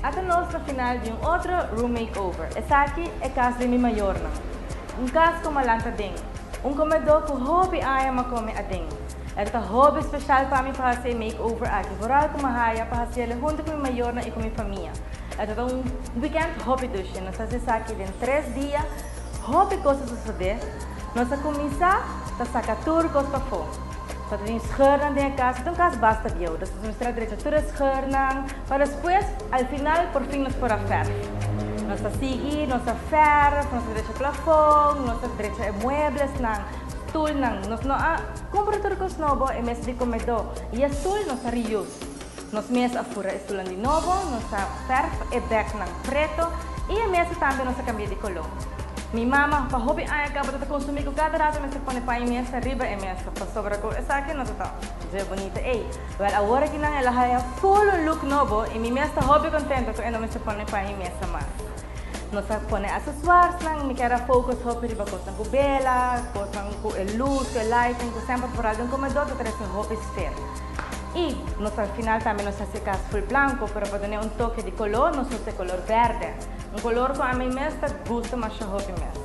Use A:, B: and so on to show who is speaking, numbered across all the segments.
A: Até nós na final de outro room makeover. Essa aqui é a casa de minha maior. Casa com uma lanta dentro. Comedor com hobby a comer a dentro. É um hobby especial para mim para fazer makeover aqui. Vooral com uma raia para fazer junto com minha maior e com minha família. É um weekend hobby dus. Nós fazemos aqui em 3 dias. Hobby coisas a fazer. Nós começar a sacar tudo coisas para fora. Para ter scheuren na casa, então casa basta de eu. Nós mostrar direito tudo scheuren, para depois, ao final, por fim, nós por a ferro. Nós seguir, nós a ferro, nós direito plafond, nós direito muebles, na stool, nós não compra tudo coisas novo e mesmo de comedor. E a stool nós a reuse. Nós mesmo a fura stool de novo, nós a ferro e back na preto e a mesmo também nós a cambia de color. Minha mama, para hobby, acaba de consumir com cada rato, mas se põe para a mesa, riba e mesa, para sobra com essa aqui não está, é bonita. Ei, well, agora que não, ela é full look novo e minha mesa hobby contento com ela, mas se põe para a mesa mais. Nós põe acessórios, não, me quero focus hobby riba com a bela, com a luz, com a lighting, com sempre por algum comedor que traz um hobby sphere. E nós ao final também nós fazemos full branco, para poder um toque de color, nós usamos color verde. Color com a minha mesa gosta mais de hobby mesmo.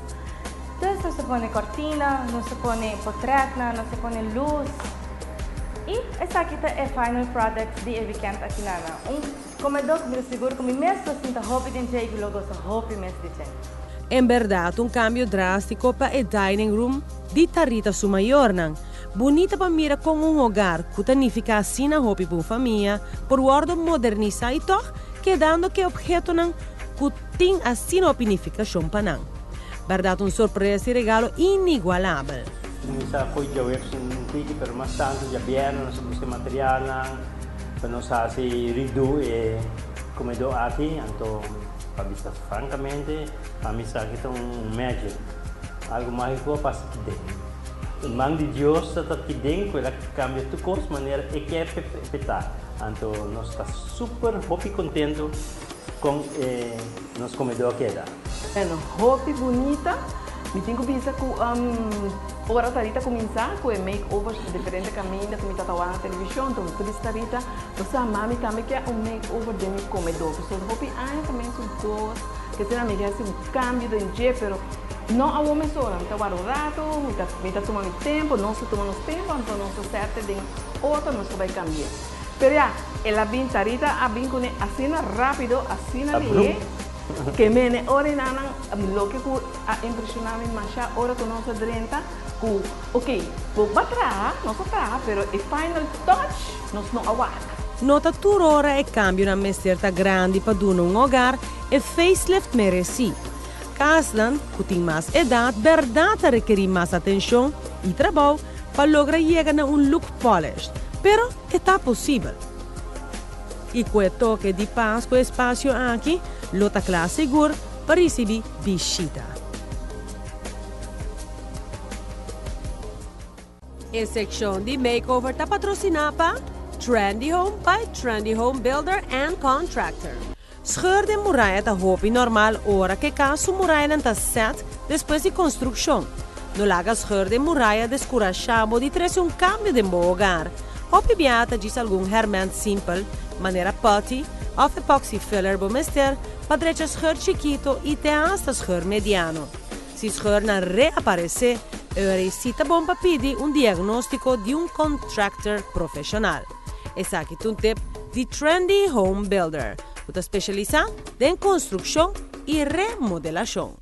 A: Então, nós põe cortina, nós põe portrait, nós põe luz. E essa aqui é o final product de weekend aqui na comedor que me seguro que minha mesa sinta hobby de gente e logo hobby mesmo de gente.
B: Em verdade, cambio drástico para o dining room de Tarita Sumayornan. Bonita para mirar como hogar que significa assim na hobby para família, por ordem modernizar e toch, quedando que objeto não que tem assim a opinificação para não. Verdade, surpresa e regalo inigualável.
C: Começar foi já um vídeo, mas tanto já vieram, nós buscamos material, para nós fazer redo e comedor aqui, então, para dizer francamente, para mim isso aqui é magic, algo mágico passa aqui dentro. O mão de Deus está aqui dentro, ela cambia de coisa, de maneira que é petar. Então, nós estamos super contentes com nosso comedor que dá.
D: É uma roupa bonita, me tenho que pensar que agora Tarita começar com makeover de diferentes caminhos, como está falando na televisão, então por isso Tarita, você mami também quer makeover de meu comedor, porque a roupa também são duas, que será me quer um cambio de jeito, pero não a homem só, me está guardado, me está tomando tempo, não se tomando tempo, então não se certo de outro, não se vai cambiar. Pero ya, ela vem Tarita, a vem com assim rápido, assim ali, que me ora nana, lo que a impressionava mais já ora com nossa drenta, que ok, vou bater, não só tá, pero o final touch, nós não aguarda.
B: Nota tur ora e cambio na mesterta grande para donar hogar e facelift mereci. Caslan, que tem mais idade, verdade requer mais atenção e trabalho para lograr chegar a look polished. Pero está possível. E com o toque de paz com o espaço aqui, lota classe segura para receber visita. A seção de makeover está patrocinada para Trendy Home by Trendy Home Builder and Contractor. Scheur de muralha está hobby normal hora que caso muralha está set depois de construção. No laga scheur de muralha descorachado de trazer cambio de bom hogar. Hobby biata diz algum herment simple, maneira putty, of epoxy filler bomester, padrecha scheur chiquito e te hasta scheur mediano. Se scheur não reaparecer, recita bom para pedir diagnóstico de contractor profissional. Esse aqui é tip de Trendy Home Builder, que está especializado em construção e remodelação.